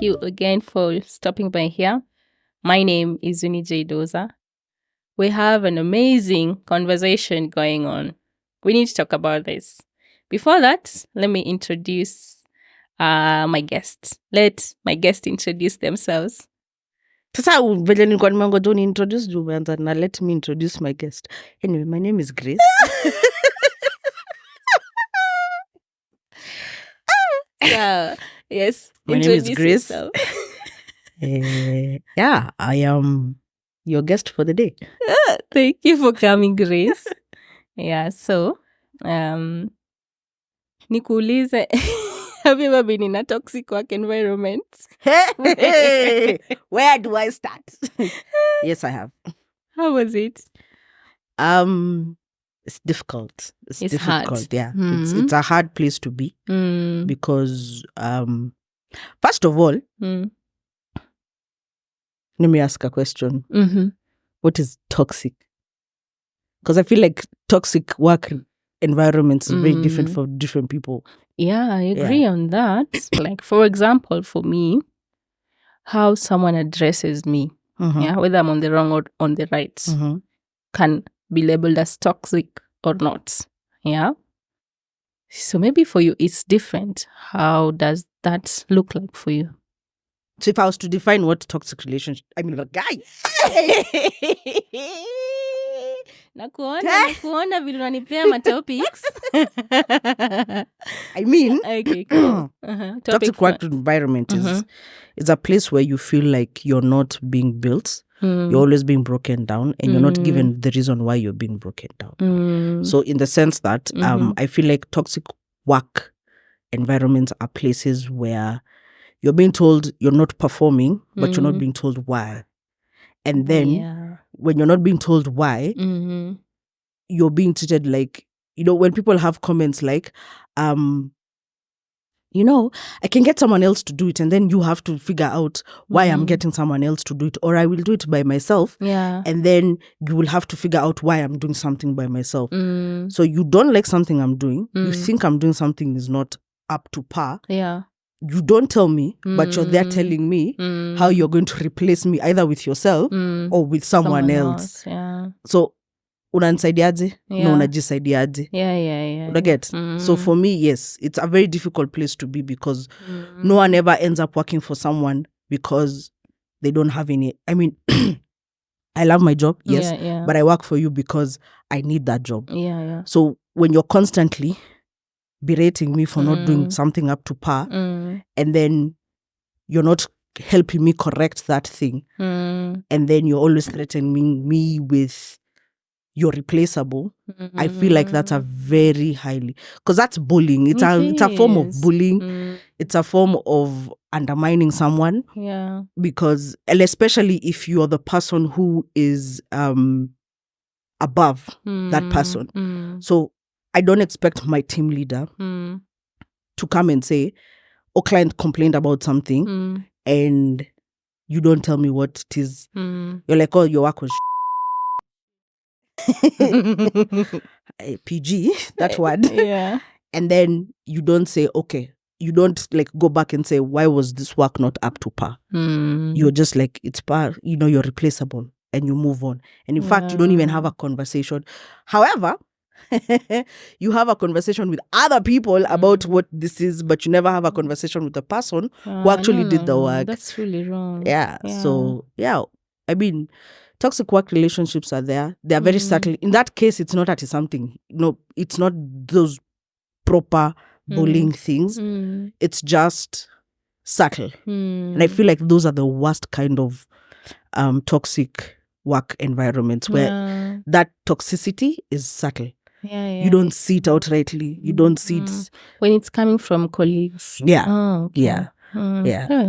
you again for stopping by here. My name is Winnie J Doxa. We have an amazing conversation going on. We need to talk about this. Before that, let me introduce my guests. Let my guests introduce themselves. Sasa vile nilikuwa nimeongoja uniintroduce juu umeanza na let me introduce my guest. Anyway, my name is Grace. Yes, My name is introduce Grace. yourself. Yeah, I am your guest for the day. Thank you for coming, Grace. Yeah, so nikuulize, have you ever been in a toxic work environment? Hey, where do I start? Yes, I have. How was it? It's difficult. It's hard. difficult. Yeah, it's a hard place to be because first of all, let me ask a question. What is toxic? Because I feel like toxic work environments is very different for different people. Yeah, I agree on that. Like, for example, for me, how someone addresses me, whether I'm on the wrong or on the right, can be labeled as toxic or not. Yeah. So maybe for you, it's different. How does that look like for you? So if I was to define what toxic relationship, I mean, a guy. Nakuona vile unanipea ma topics. I mean, okay, cool. Toxic work environment is a place where you feel like you're not being built. You're always being broken down and you're not given the reason why you're being broken down. So in the sense that I feel like toxic work environments are places where you're being told you're not performing, but you're not being told why. And then when you're not being told why, you're being treated like, when people have comments like, I can get someone else to do it, and then you have to figure out why I'm getting someone else to do it, or I will do it by myself. Yeah. And then you will have to figure out why I'm doing something by myself. So you don't like something I'm doing. You think I'm doing something is not up to par. Yeah. You don't tell me, but you're there telling me how you're going to replace me either with yourself or with someone else. Yeah. So, unanisaidiaje? No, unajisaidiaje? Yeah. Unaget? So for me, yes, it's a very difficult place to be because no one ever ends up working for someone because they don't have any. I mean, I love my job, yes, but I work for you because I need that job. Yeah. So when you're constantly berating me for not doing something up to par, and then you're not helping me correct that thing, and then you're always threatening me with you're replaceable, I feel like that's a very highly, because that's bullying. It's a form of bullying. It's a form of undermining someone. Yeah. Because, and especially if you're the person who is above that person. So I don't expect my team leader to come and say, client complained about something and you don't tell me what it is. You're like, your work was PG, that word. Yeah. And then you don't say, okay, you don't like go back and say, why was this work not up to par? You're just like, it's par, you're replaceable, and you move on. And in fact, you don't even have a conversation. However, you have a conversation with other people about what this is, but you never have a conversation with the person who actually did the work. That's really wrong. Yeah. So, I mean, toxic work relationships are there. They are very subtle. In that case, it's not something. No, it's not those proper bullying things. It's just subtle. And I feel like those are the worst kind of toxic work environments where that toxicity is subtle. Yeah. You don't see it outrightly. You don't see it when it's coming from colleagues. Yeah. Oh, okay. Yeah. Oh,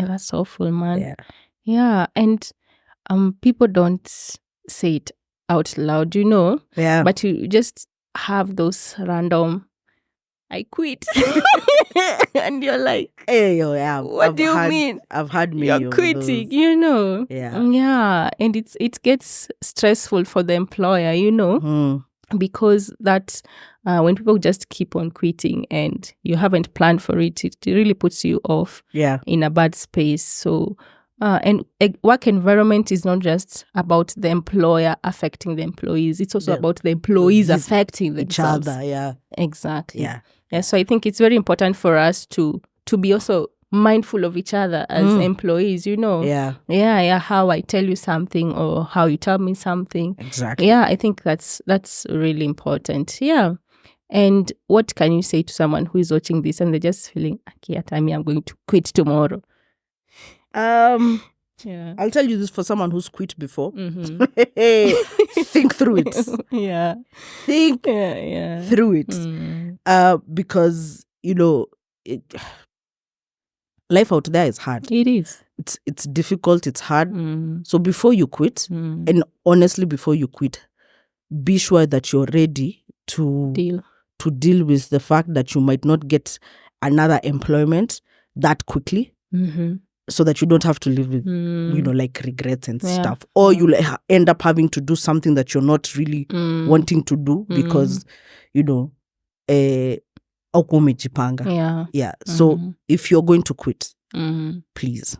that's awful, man. Yeah. And people don't say it out loud, Yeah. But you just have those random, I quit. And you're like, hey, yeah. What do you mean? I've had many You're of quitting, those. Yeah. Yeah. And it gets stressful for the employer, because that when people just keep on quitting and you haven't planned for it, it really puts you off in a bad space. So, and a work environment is not just about the employer affecting the employees. It's also about the employees affecting themselves. Each other, yeah. Exactly. Yeah. So I think it's very important for us to be also mindful of each other as employees, Yeah, how I tell you something or how you tell me something. Exactly. Yeah, I think that's really important. Yeah. And what can you say to someone who is watching this and they're just feeling, okay, Tammy, I'm going to quit tomorrow? I'll tell you this for someone who's quit before. Think through it. Think through it. Because, life out there is hard. It is. It's difficult. It's hard. So before you quit, and honestly, before you quit, be sure that you're ready to deal with the fact that you might not get another employment that quickly, so that you don't have to live with, like regrets and stuff, or you'll end up having to do something that you're not really wanting to do because, So if you're going to quit, please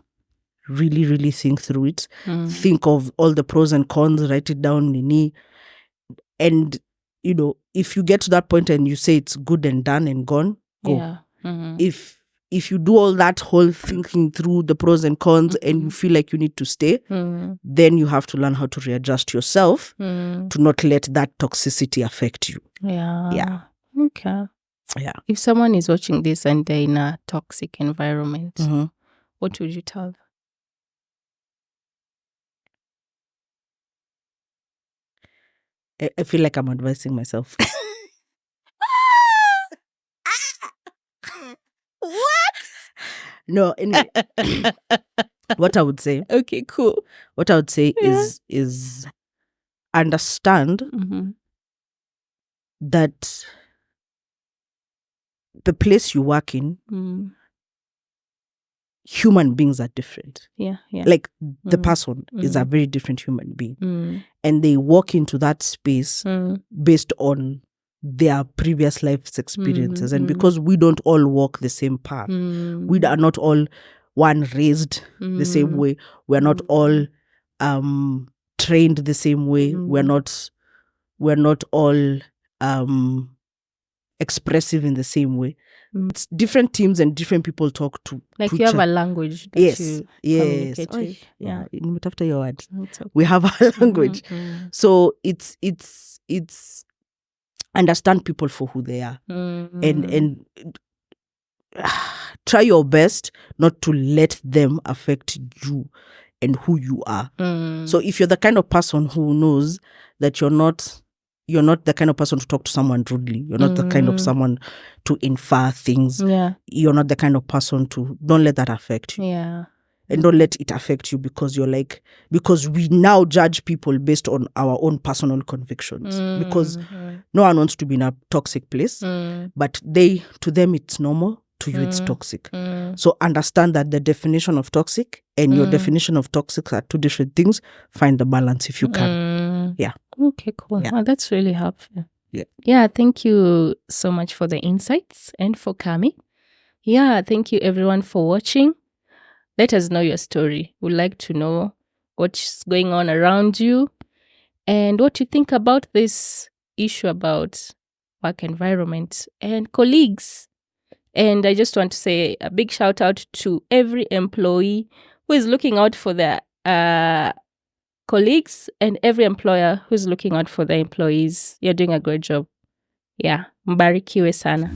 really, really think through it. Think of all the pros and cons, write it down, Nini. And, if you get to that point and you say it's good and done and gone, go. If you do all that whole thinking through the pros and cons and you feel like you need to stay, then you have to learn how to readjust yourself to not let that toxicity affect you. Yeah. Okay. Yeah. If someone is watching this and they're in a toxic environment, what would you tell them? I feel like I'm advising myself. What? No, anyway. What I would say. Okay, cool. What I would say is understand that the place you work in, human beings are different. Yeah. Like the person is a very different human being. And they walk into that space based on their previous life's experiences. And because we don't all walk the same path, we are not all raised the same way. We're not all trained the same way. We're not all expressive in the same way. It's different teams and different people talk to. Like you have a language that you communicate with. Yeah. After your words. We have a language. So it's understand people for who they are. And try your best not to let them affect you and who you are. So if you're the kind of person who knows that you're not the kind of person to talk to someone rudely. You're not the kind of someone to infer things. Yeah. You're not the kind of person don't let that affect you. Yeah. And don't let it affect you because because we now judge people based on our own personal convictions. Because no one wants to be in a toxic place, but to them it's normal, to you it's toxic. So understand that the definition of toxic and your definition of toxic are two different things. Find the balance if you can. Yeah. Okay, cool. Yeah. Well, that's really helpful. Yeah. Thank you so much for the insights and for coming. Yeah, thank you everyone for watching. Let us know your story. We'd like to know what's going on around you and what you think about this issue about work environment and colleagues. And I just want to say a big shout out to every employee who is looking out for their colleagues and every employer who's looking out for their employees. You're doing a great job. Yeah. Mbarikiwe sana.